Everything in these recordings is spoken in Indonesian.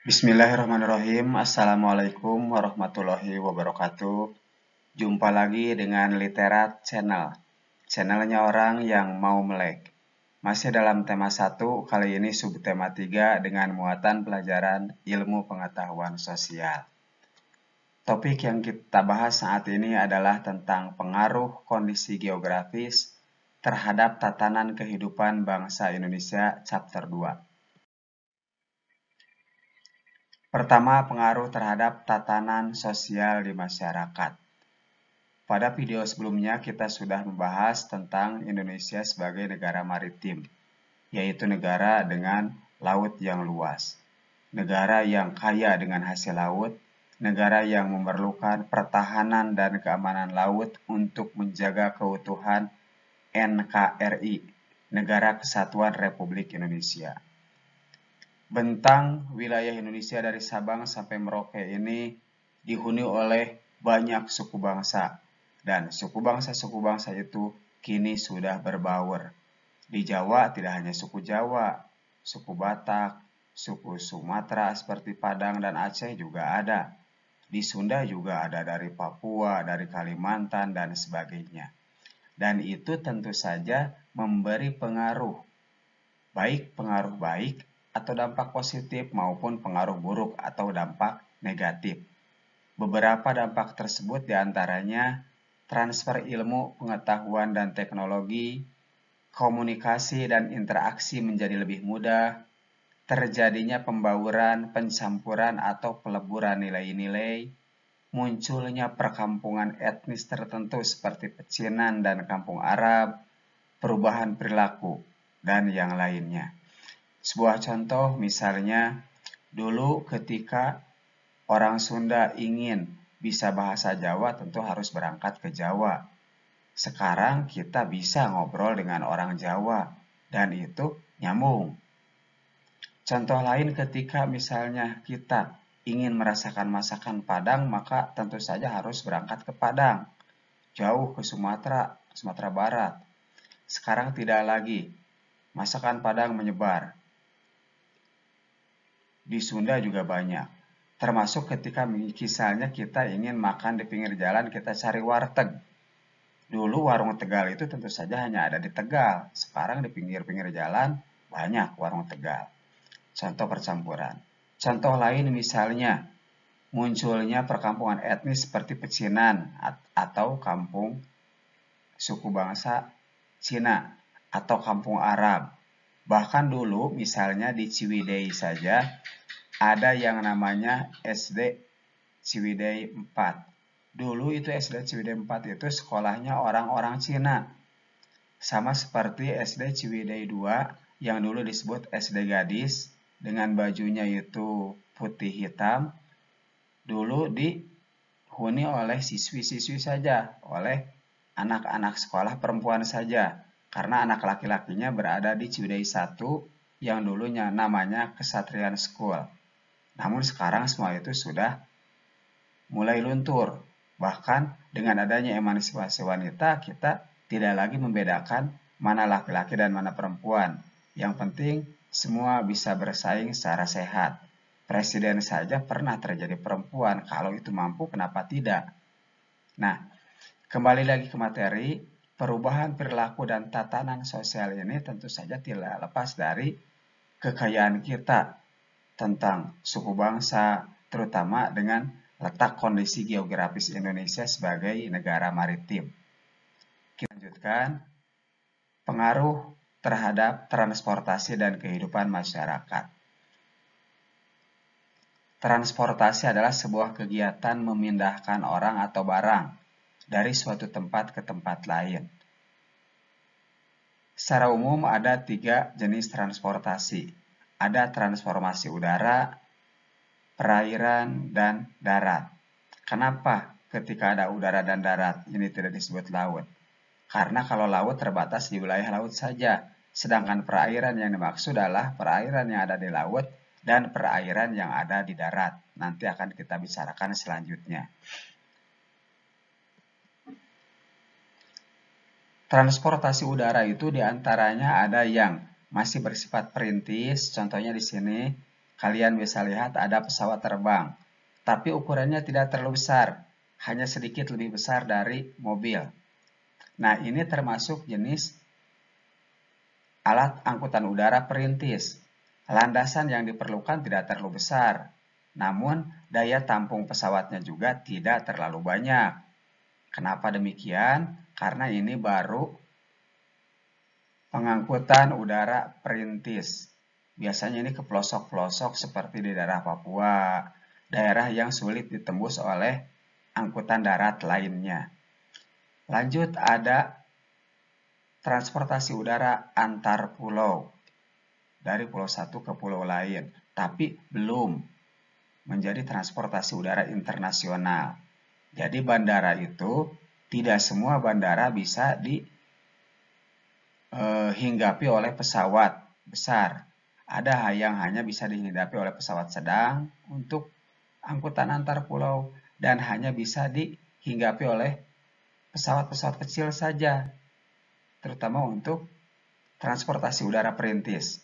Bismillahirrahmanirrahim. Assalamualaikum warahmatullahi wabarakatuh. Jumpa lagi dengan Literat Channel. Channelnya orang yang mau melek. Masih dalam tema 1, kali ini subtema 3 dengan muatan pelajaran ilmu pengetahuan sosial. Topik yang kita bahas saat ini adalah tentang pengaruh kondisi geografis terhadap tatanan kehidupan bangsa Indonesia chapter 2. Pertama, pengaruh terhadap tatanan sosial di masyarakat. Pada video sebelumnya kita sudah membahas tentang Indonesia sebagai negara maritim, yaitu negara dengan laut yang luas, negara yang kaya dengan hasil laut, negara yang memerlukan pertahanan dan keamanan laut untuk menjaga keutuhan NKRI, Negara Kesatuan Republik Indonesia. Bentang wilayah Indonesia dari Sabang sampai Merauke ini dihuni oleh banyak suku bangsa, dan suku bangsa itu kini sudah berbaur. Di Jawa tidak hanya suku Jawa, suku Batak, suku Sumatera seperti Padang dan Aceh juga ada. Di Sunda juga ada dari Papua, dari Kalimantan, dan sebagainya. Dan itu tentu saja memberi pengaruh, baik pengaruh baik atau dampak positif maupun pengaruh buruk atau dampak negatif. Beberapa dampak tersebut diantaranya transfer ilmu, pengetahuan, dan teknologi, komunikasi dan interaksi menjadi lebih mudah, terjadinya pembauran, pencampuran atau peleburan nilai-nilai, munculnya perkampungan etnis tertentu seperti pecinan dan kampung Arab, perubahan perilaku, dan yang lainnya. Sebuah contoh misalnya, dulu ketika orang Sunda ingin bisa bahasa Jawa tentu harus berangkat ke Jawa. Sekarang kita bisa ngobrol dengan orang Jawa dan itu nyambung. Contoh lain ketika misalnya kita ingin merasakan masakan Padang, maka tentu saja harus berangkat ke Padang, jauh ke Sumatera Barat. Sekarang tidak lagi, masakan Padang menyebar. Di Sunda juga banyak. Termasuk ketika misalnya kita ingin makan di pinggir jalan, kita cari warteg. Dulu warung Tegal itu tentu saja hanya ada di Tegal. Sekarang di pinggir-pinggir jalan banyak warung Tegal. Contoh percampuran. Contoh lain misalnya munculnya perkampungan etnis seperti pecinan atau kampung suku bangsa Cina atau kampung Arab. Bahkan dulu misalnya di Ciwidey saja ada yang namanya SD Ciwidey 4. Dulu itu SD Ciwidey 4 itu sekolahnya orang-orang Cina. Sama seperti SD Ciwidey 2 yang dulu disebut SD Gadis dengan bajunya itu putih hitam. Dulu dihuni oleh siswi-siswi saja, oleh anak-anak sekolah perempuan saja. Karena anak laki-lakinya berada di Ciwidey 1 yang dulunya namanya Kesatrian School. Namun sekarang semua itu sudah mulai luntur. Bahkan dengan adanya emansipasi wanita, kita tidak lagi membedakan mana laki-laki dan mana perempuan. Yang penting semua bisa bersaing secara sehat. Presiden saja pernah terjadi perempuan, kalau itu mampu kenapa tidak? Nah, kembali lagi ke materi, perubahan perilaku dan tatanan sosial ini tentu saja tidak lepas dari kekayaan kita tentang suku bangsa, terutama dengan letak kondisi geografis Indonesia sebagai negara maritim. Kita lanjutkan, pengaruh terhadap transportasi dan kehidupan masyarakat. Transportasi adalah sebuah kegiatan memindahkan orang atau barang dari suatu tempat ke tempat lain. Secara umum ada 3 jenis transportasi. Ada transportasi udara, perairan, dan darat. Kenapa ketika ada udara dan darat ini tidak disebut laut? Karena kalau laut terbatas di wilayah laut saja, sedangkan perairan yang dimaksud adalah perairan yang ada di laut dan perairan yang ada di darat. Nanti akan kita bicarakan selanjutnya. Transportasi udara itu diantaranya ada yang masih bersifat perintis, contohnya di sini kalian bisa lihat ada pesawat terbang, tapi ukurannya tidak terlalu besar, hanya sedikit lebih besar dari mobil. Nah, ini termasuk jenis alat angkutan udara perintis. Landasan yang diperlukan tidak terlalu besar, namun daya tampung pesawatnya juga tidak terlalu banyak. Kenapa demikian? Karena ini baru pengangkutan udara perintis. Biasanya ini ke pelosok-pelosok seperti di daerah Papua, daerah yang sulit ditembus oleh angkutan darat lainnya. Lanjut ada transportasi udara antar pulau. Dari pulau satu ke pulau lain, tapi belum menjadi transportasi udara internasional. Jadi bandara itu tidak semua bandara bisa dihinggapi oleh pesawat besar. Ada yang hanya bisa dihinggapi oleh pesawat sedang untuk angkutan antar pulau dan hanya bisa dihinggapi oleh pesawat-pesawat kecil saja, terutama untuk transportasi udara perintis.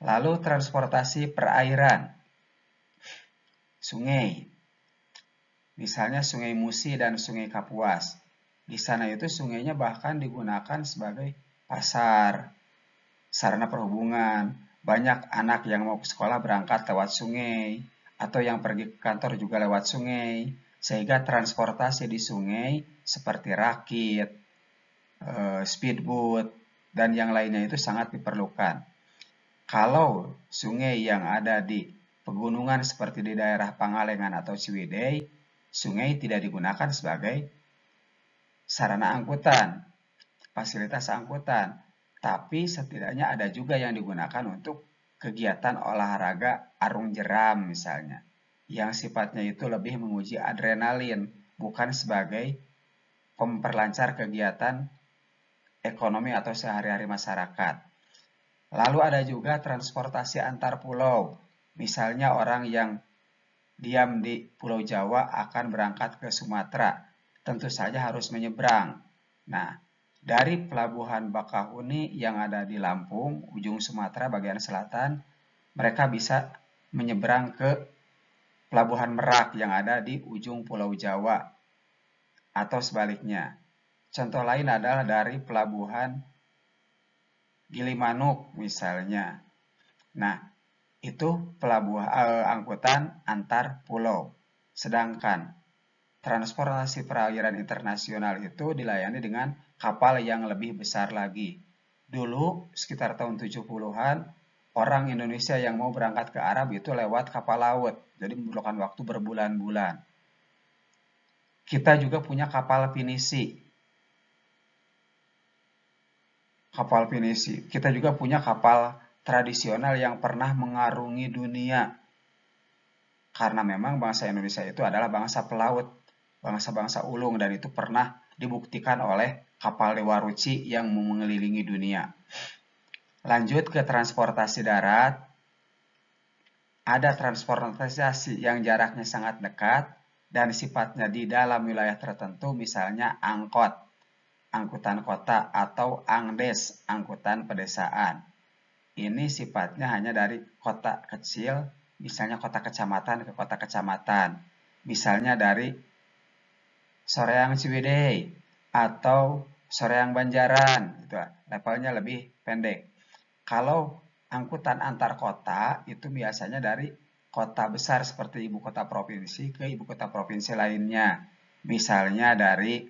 Lalu transportasi perairan, sungai, misalnya Sungai Musi dan Sungai Kapuas. Di sana itu sungainya bahkan digunakan sebagai pasar, sarana perhubungan. Banyak anak yang mau ke sekolah berangkat lewat sungai, atau yang pergi ke kantor juga lewat sungai, sehingga transportasi di sungai seperti rakit, speedboat, dan yang lainnya itu sangat diperlukan. Kalau sungai yang ada di pegunungan seperti di daerah Pangalengan atau Ciwidey, sungai tidak digunakan sebagai sarana angkutan, fasilitas angkutan, tapi setidaknya ada juga yang digunakan untuk kegiatan olahraga arung jeram misalnya, yang sifatnya itu lebih menguji adrenalin, bukan sebagai memperlancar kegiatan ekonomi atau sehari-hari masyarakat. Lalu ada juga transportasi antar pulau. Misalnya orang yang diam di Pulau Jawa akan berangkat ke Sumatera. Tentu saja harus menyeberang. Nah, dari Pelabuhan Bakahuni yang ada di Lampung, ujung Sumatera bagian selatan, mereka bisa menyeberang ke Pelabuhan Merak yang ada di ujung Pulau Jawa. Atau sebaliknya. Contoh lain adalah dari Pelabuhan Gilimanuk misalnya. Nah, itu angkutan antar pulau. Sedangkan transportasi perairan internasional itu dilayani dengan kapal yang lebih besar lagi. Dulu sekitar tahun 70-an, orang Indonesia yang mau berangkat ke Arab itu lewat kapal laut. Jadi memerlukan waktu berbulan-bulan. Kita juga punya kapal pinisi. Kita juga punya kapal tradisional yang pernah mengarungi dunia. Karena memang bangsa Indonesia itu adalah bangsa pelaut, bangsa-bangsa ulung, dan itu pernah dibuktikan oleh kapal Dewa Ruci yang mengelilingi dunia. Lanjut ke transportasi darat. Ada transportasi yang jaraknya sangat dekat dan sifatnya di dalam wilayah tertentu, misalnya angkot, angkutan kota, atau angdes, angkutan pedesaan. Ini sifatnya hanya dari kota kecil, misalnya kota kecamatan ke kota kecamatan. Misalnya dari Soreang Ciwidey atau Soreang Banjaran, itu levelnya lebih pendek. Kalau angkutan antar kota itu biasanya dari kota besar seperti ibu kota provinsi ke ibu kota provinsi lainnya. Misalnya dari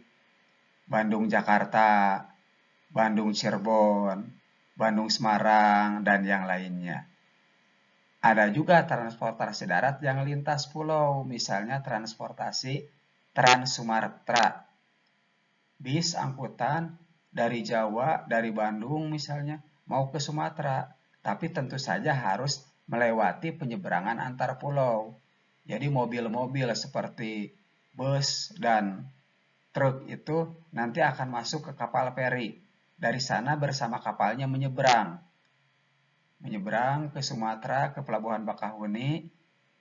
Bandung Jakarta, Bandung Cirebon, Bandung Semarang, dan yang lainnya. Ada juga transportasi darat yang lintas pulau, misalnya transportasi Trans Sumatera. Bis angkutan dari Jawa, dari Bandung misalnya, mau ke Sumatera, tapi tentu saja harus melewati penyeberangan antar pulau. Jadi mobil-mobil seperti bus dan truk itu nanti akan masuk ke kapal feri. Dari sana bersama kapalnya menyeberang ke Sumatera, ke Pelabuhan Bakahuni.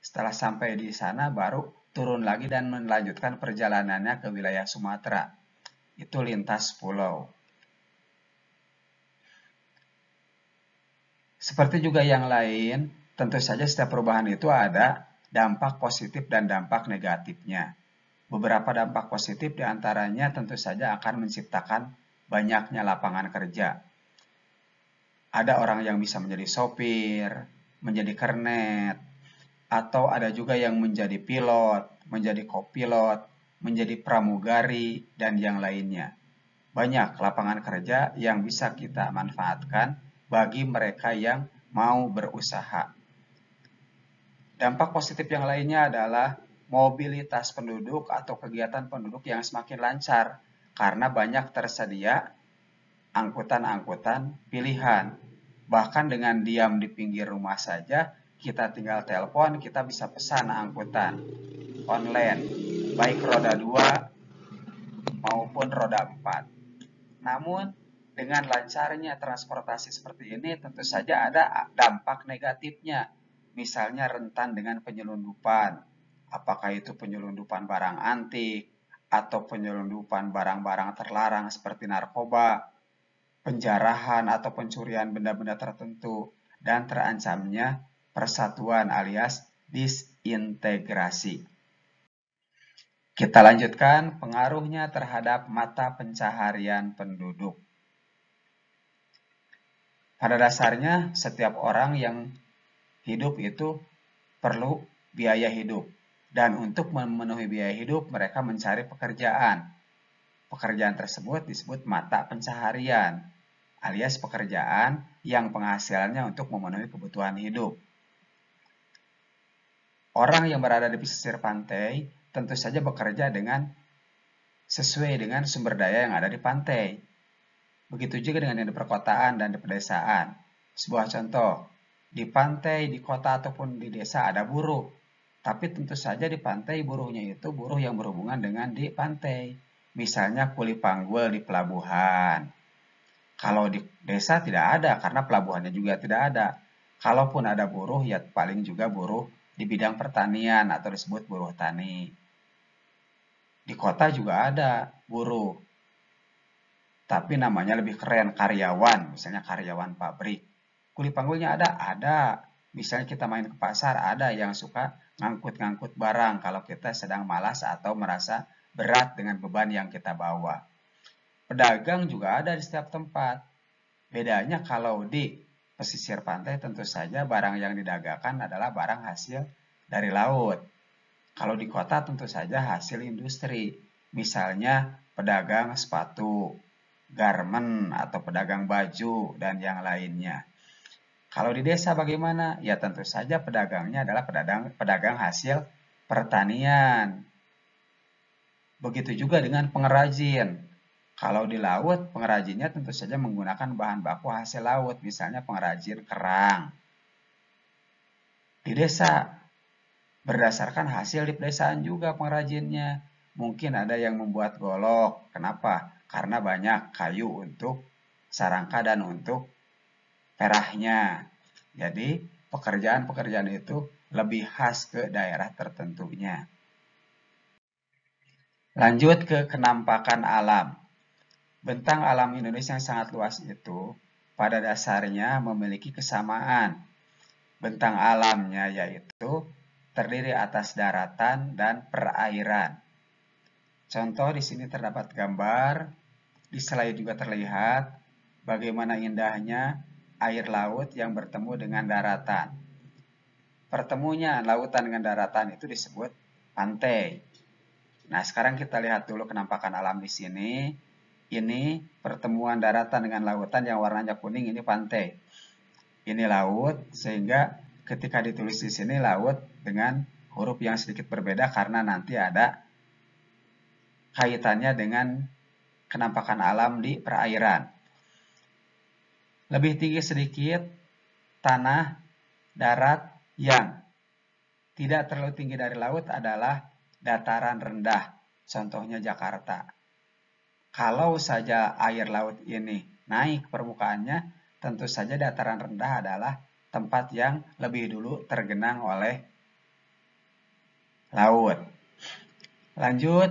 Setelah sampai di sana baru turun lagi dan melanjutkan perjalanannya ke wilayah Sumatera. Itu lintas pulau. Seperti juga yang lain, tentu saja setiap perubahan itu ada dampak positif dan dampak negatifnya. Beberapa dampak positif diantaranya tentu saja akan menciptakan banyaknya lapangan kerja. Ada orang yang bisa menjadi sopir, menjadi kernet, atau ada juga yang menjadi pilot, menjadi kopilot, menjadi pramugari, dan yang lainnya. Banyak lapangan kerja yang bisa kita manfaatkan bagi mereka yang mau berusaha. Dampak positif yang lainnya adalah mobilitas penduduk atau kegiatan penduduk yang semakin lancar karena banyak tersedia angkutan-angkutan pilihan. Bahkan dengan diam di pinggir rumah saja, kita tinggal telepon, kita bisa pesan angkutan online, baik roda 2 maupun roda 4. Namun, dengan lancarnya transportasi seperti ini, tentu saja ada dampak negatifnya. Misalnya rentan dengan penyelundupan. Apakah itu penyelundupan barang antik, atau penyelundupan barang-barang terlarang seperti narkoba, penjarahan atau pencurian benda-benda tertentu, dan terancamnya persatuan alias disintegrasi. Kita lanjutkan pengaruhnya terhadap mata pencaharian penduduk. Pada dasarnya, setiap orang yang hidup itu perlu biaya hidup. Dan untuk memenuhi biaya hidup, mereka mencari pekerjaan. Pekerjaan tersebut disebut mata pencaharian, alias pekerjaan yang penghasilannya untuk memenuhi kebutuhan hidup. Orang yang berada di pesisir pantai tentu saja bekerja sesuai dengan sumber daya yang ada di pantai. Begitu juga dengan yang di perkotaan dan di pedesaan. Sebuah contoh, di pantai, di kota ataupun di desa ada buruh. Tapi tentu saja di pantai buruhnya itu buruh yang berhubungan dengan di pantai. Misalnya kuli panggul di pelabuhan. Kalau di desa tidak ada karena pelabuhannya juga tidak ada. Kalaupun ada buruh ya paling juga buruh di bidang pertanian atau disebut buruh tani. Di kota juga ada buruh. Tapi namanya lebih keren, karyawan, misalnya karyawan pabrik. Kuli panggulnya ada? Ada. Misalnya kita main ke pasar, ada yang suka ngangkut-ngangkut barang kalau kita sedang malas atau merasa berat dengan beban yang kita bawa. Pedagang juga ada di setiap tempat. Bedanya kalau di pesisir pantai tentu saja barang yang didagangkan adalah barang hasil dari laut. Kalau di kota tentu saja hasil industri. Misalnya pedagang sepatu, garmen atau pedagang baju, dan yang lainnya. Kalau di desa bagaimana? Ya tentu saja pedagangnya adalah pedagang hasil pertanian. Begitu juga dengan pengrajin. Kalau di laut, pengrajinnya tentu saja menggunakan bahan baku hasil laut, misalnya pengrajin kerang. Di desa, berdasarkan hasil di pedesaan juga pengrajinnya. Mungkin ada yang membuat golok. Kenapa? Karena banyak kayu untuk sarangka dan untuk perahnya. Jadi, pekerjaan-pekerjaan itu lebih khas ke daerah tertentunya. Lanjut ke kenampakan alam. Bentang alam Indonesia yang sangat luas itu pada dasarnya memiliki kesamaan. Bentang alamnya yaitu terdiri atas daratan dan perairan. Contoh di sini terdapat gambar, di slide juga terlihat bagaimana indahnya air laut yang bertemu dengan daratan. Pertemunya lautan dengan daratan itu disebut pantai. Nah, sekarang kita lihat dulu kenampakan alam di sini. Ini pertemuan daratan dengan lautan yang warnanya kuning, ini pantai. Ini laut, sehingga ketika ditulis di sini laut dengan huruf yang sedikit berbeda karena nanti ada kaitannya dengan kenampakan alam di perairan. Lebih tinggi sedikit tanah darat yang tidak terlalu tinggi dari laut adalah dataran rendah. Contohnya Jakarta. Kalau saja air laut ini naik permukaannya, tentu saja dataran rendah adalah tempat yang lebih dulu tergenang oleh laut. Lanjut,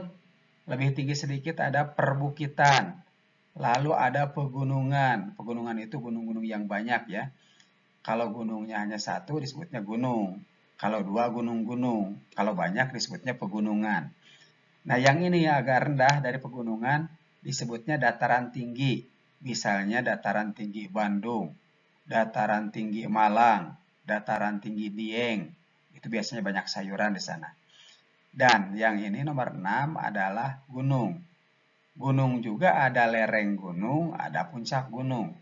lebih tinggi sedikit ada perbukitan. Lalu ada pegunungan. Pegunungan itu gunung-gunung yang banyak ya. Kalau gunungnya hanya satu disebutnya gunung. Kalau dua gunung-gunung. Kalau banyak disebutnya pegunungan. Nah, yang ini agak rendah dari pegunungan disebutnya dataran tinggi. Misalnya dataran tinggi Bandung, dataran tinggi Malang, dataran tinggi Dieng. Itu biasanya banyak sayuran di sana. Dan yang ini nomor 6 adalah gunung. Gunung juga ada lereng gunung, ada puncak gunung.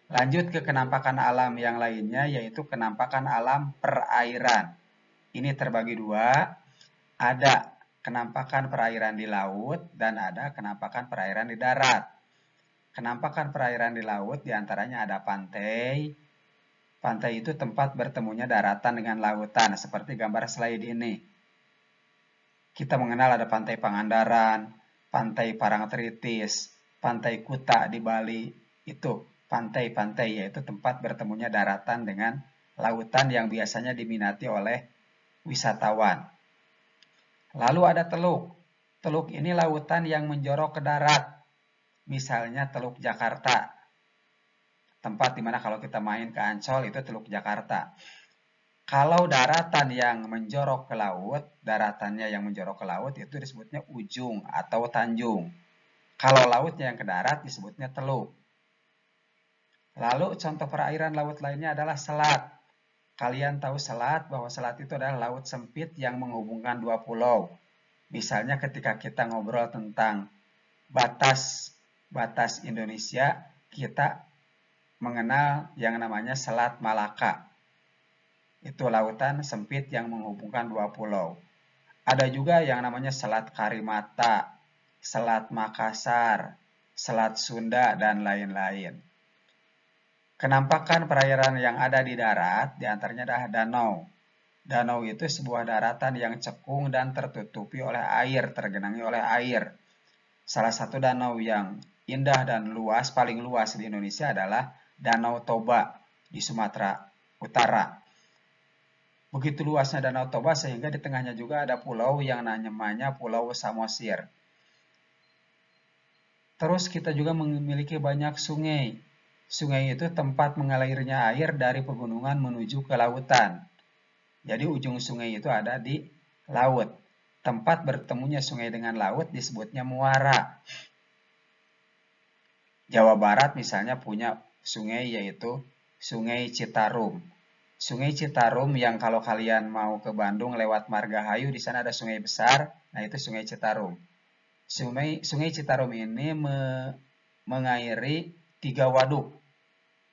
Lanjut ke kenampakan alam yang lainnya, yaitu kenampakan alam perairan. Ini terbagi dua, ada kenampakan perairan di laut dan ada kenampakan perairan di darat. Kenampakan perairan di laut diantaranya ada pantai. Pantai itu tempat bertemunya daratan dengan lautan, seperti gambar slide ini. Kita mengenal ada pantai Pangandaran, pantai Parangtritis, pantai Kuta di Bali. Itu pantai-pantai, yaitu tempat bertemunya daratan dengan lautan yang biasanya diminati oleh wisatawan. Lalu ada teluk. Teluk ini lautan yang menjorok ke darat. Misalnya Teluk Jakarta. Tempat dimana kalau kita main ke Ancol itu Teluk Jakarta. Kalau daratan yang menjorok ke laut, daratannya yang menjorok ke laut itu disebutnya ujung atau tanjung. Kalau lautnya yang ke darat disebutnya teluk. Lalu contoh perairan laut lainnya adalah selat. Kalian tahu selat, bahwa selat itu adalah laut sempit yang menghubungkan dua pulau. Misalnya ketika kita ngobrol tentang batas Indonesia, kita mengenal yang namanya Selat Malaka. Itu lautan sempit yang menghubungkan dua pulau. Ada juga yang namanya Selat Karimata, Selat Makassar, Selat Sunda, dan lain-lain. Kenampakan perairan yang ada di darat diantaranya adalah danau. Danau itu sebuah daratan yang cekung dan tertutupi oleh air, tergenangi oleh air. Salah satu danau yang indah dan luas, paling luas di Indonesia adalah Danau Toba di Sumatera Utara. Begitu luasnya Danau Toba sehingga di tengahnya juga ada pulau yang namanya Pulau Samosir. Terus kita juga memiliki banyak sungai. Sungai itu tempat mengalirnya air dari pegunungan menuju ke lautan. Jadi ujung sungai itu ada di laut. Tempat bertemunya sungai dengan laut disebutnya muara. Jawa Barat misalnya punya sungai yaitu Sungai Citarum. Sungai Citarum yang kalau kalian mau ke Bandung lewat Margahayu, di sana ada sungai besar, nah itu Sungai Citarum. Sungai Citarum ini mengairi 3 waduk,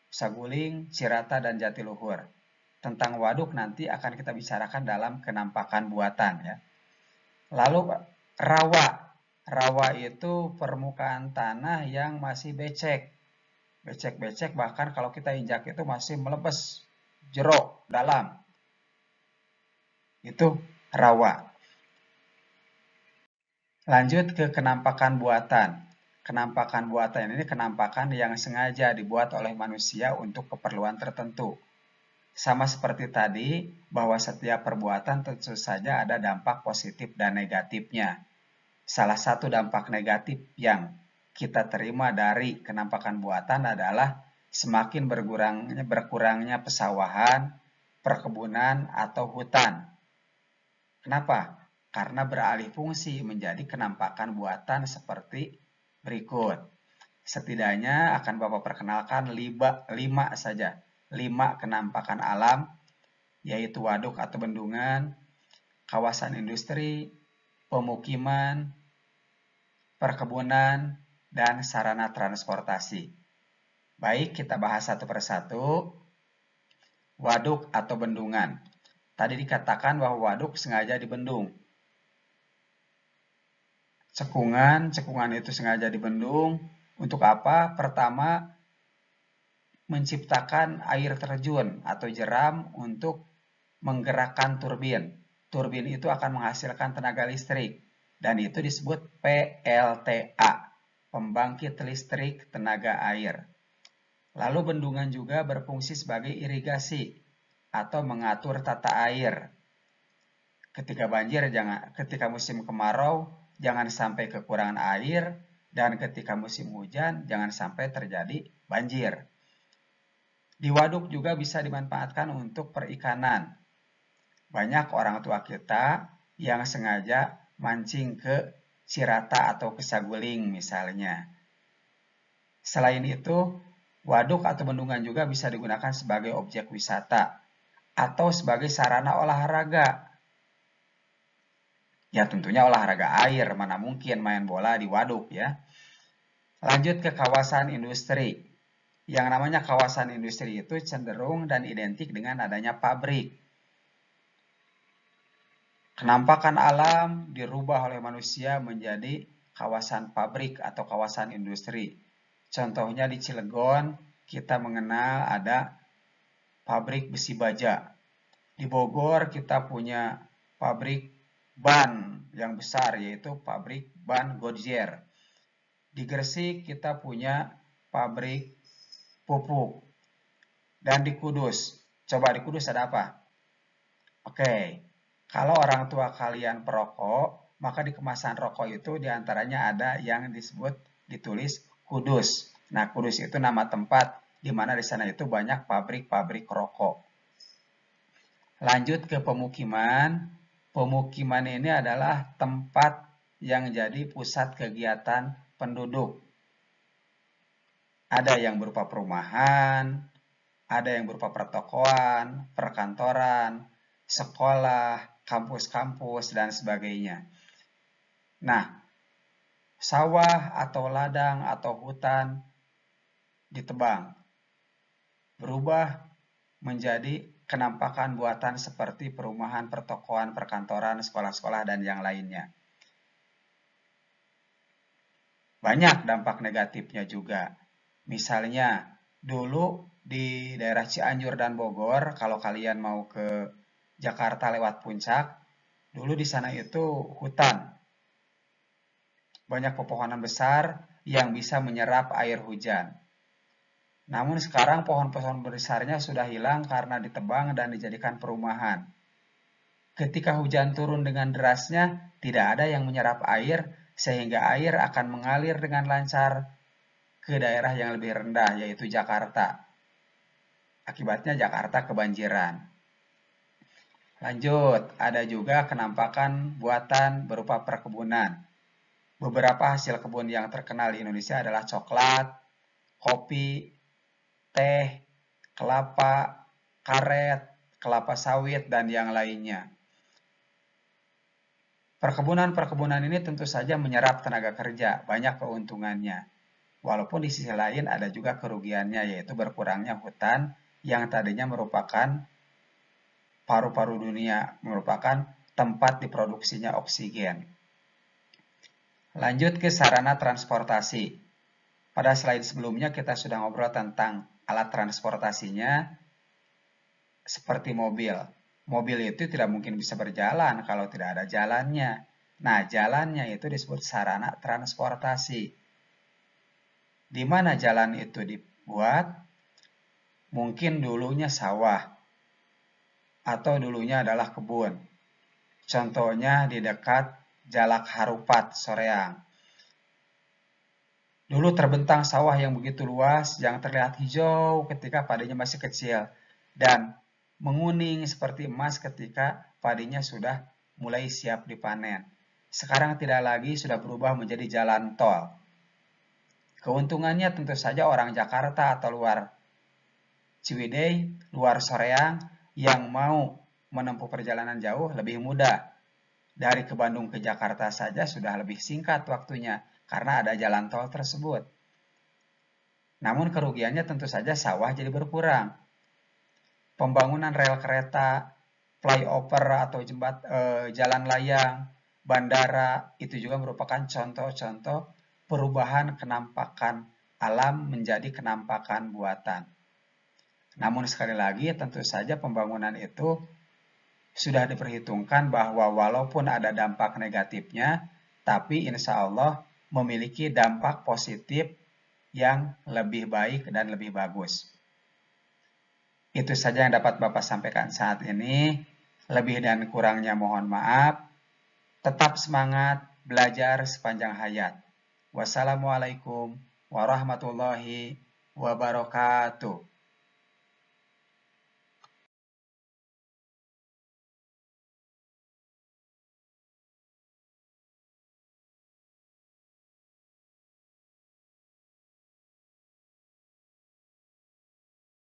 Saguling, Cirata, dan Jatiluhur. Tentang waduk nanti akan kita bicarakan dalam kenampakan buatan ya. Lalu rawa. Rawa itu permukaan tanah yang masih becek. Becek-becek, bahkan kalau kita injak itu masih melebes, jerok, dalam. Itu rawa. Lanjut ke kenampakan buatan. Kenampakan buatan ini kenampakan yang sengaja dibuat oleh manusia untuk keperluan tertentu. Sama seperti tadi, bahwa setiap perbuatan tentu saja ada dampak positif dan negatifnya. Salah satu dampak negatif yang kita terima dari kenampakan buatan adalah semakin berkurangnya pesawahan, perkebunan, atau hutan. Kenapa? Karena beralih fungsi menjadi kenampakan buatan seperti berikut. Setidaknya akan Bapak perkenalkan 5 saja. 5 kenampakan alam, yaitu waduk atau bendungan, kawasan industri, pemukiman, perkebunan, dan sarana transportasi. Baik, kita bahas satu persatu. Waduk atau bendungan. Tadi dikatakan bahwa waduk sengaja dibendung. Cekungan itu sengaja dibendung. Untuk apa? Pertama, menciptakan air terjun atau jeram untuk menggerakkan turbin. Turbin itu akan menghasilkan tenaga listrik. Dan itu disebut PLTA, pembangkit listrik tenaga air. Lalu bendungan juga berfungsi sebagai irigasi atau mengatur tata air. Ketika ketika musim kemarau, jangan sampai kekurangan air, dan ketika musim hujan, jangan sampai terjadi banjir. Di waduk juga bisa dimanfaatkan untuk perikanan. Banyak orang tua kita yang sengaja mancing ke Cirata atau ke Saguling misalnya. Selain itu, waduk atau bendungan juga bisa digunakan sebagai objek wisata atau sebagai sarana olahraga. Ya tentunya olahraga air, mana mungkin main bola di waduk ya. Lanjut ke kawasan industri. Yang namanya kawasan industri itu cenderung dan identik dengan adanya pabrik. Kenampakan alam dirubah oleh manusia menjadi kawasan pabrik atau kawasan industri. Contohnya di Cilegon kita mengenal ada pabrik besi baja. Di Bogor kita punya pabrik ban yang besar yaitu pabrik ban Goodyear. Di Gresik kita punya pabrik pupuk. Dan di Kudus, coba di Kudus ada apa? Oke, kalau orang tua kalian perokok, maka di kemasan rokok itu diantaranya ada yang disebut ditulis Kudus. Nah, Kudus itu nama tempat di mana di sana itu banyak pabrik-pabrik rokok. Lanjut ke pemukiman. Pemukiman ini adalah tempat yang jadi pusat kegiatan penduduk. Ada yang berupa perumahan, ada yang berupa pertokoan, perkantoran, sekolah, kampus-kampus, dan sebagainya. Nah, sawah atau ladang atau hutan ditebang, berubah menjadi kenampakan buatan seperti perumahan, pertokoan, perkantoran, sekolah-sekolah, dan yang lainnya. Banyak dampak negatifnya juga. Misalnya, dulu di daerah Cianjur dan Bogor, kalau kalian mau ke Jakarta lewat Puncak, dulu di sana itu hutan. Banyak pepohonan besar yang bisa menyerap air hujan. Namun sekarang pohon-pohon besarnya sudah hilang karena ditebang dan dijadikan perumahan. Ketika hujan turun dengan derasnya, tidak ada yang menyerap air, sehingga air akan mengalir dengan lancar ke daerah yang lebih rendah, yaitu Jakarta. Akibatnya Jakarta kebanjiran. Lanjut, ada juga kenampakan buatan berupa perkebunan. Beberapa hasil kebun yang terkenal di Indonesia adalah coklat, kopi, teh, kelapa, karet, kelapa sawit, dan yang lainnya. Perkebunan-perkebunan ini tentu saja menyerap tenaga kerja, banyak keuntungannya. Walaupun di sisi lain ada juga kerugiannya, yaitu berkurangnya hutan yang tadinya merupakan paru-paru dunia, merupakan tempat diproduksinya oksigen. Lanjut ke sarana transportasi. Pada slide sebelumnya kita sudah ngobrol tentang alat transportasinya seperti mobil. Mobil itu tidak mungkin bisa berjalan kalau tidak ada jalannya. Nah, jalannya itu disebut sarana transportasi. Di mana jalan itu dibuat? Mungkin dulunya sawah atau dulunya adalah kebun. Contohnya di dekat Jalak Harupat, Soreang. Dulu terbentang sawah yang begitu luas yang terlihat hijau ketika padinya masih kecil dan menguning seperti emas ketika padinya sudah mulai siap dipanen. Sekarang tidak lagi, sudah berubah menjadi jalan tol. Keuntungannya tentu saja orang Jakarta atau luar Ciwidey, luar Soreang yang mau menempuh perjalanan jauh lebih mudah. Dari ke Bandung ke Jakarta saja sudah lebih singkat waktunya karena ada jalan tol tersebut. Namun kerugiannya tentu saja sawah jadi berkurang. Pembangunan rel kereta, flyover atau jalan layang, bandara itu juga merupakan contoh-contoh perubahan kenampakan alam menjadi kenampakan buatan. Namun sekali lagi tentu saja pembangunan itu sudah diperhitungkan bahwa walaupun ada dampak negatifnya, tapi insya Allah memiliki dampak positif yang lebih baik dan lebih bagus. Itu saja yang dapat Bapak sampaikan saat ini. Lebih dan kurangnya mohon maaf. Tetap semangat belajar sepanjang hayat. Wassalamualaikum warahmatullahi wabarakatuh.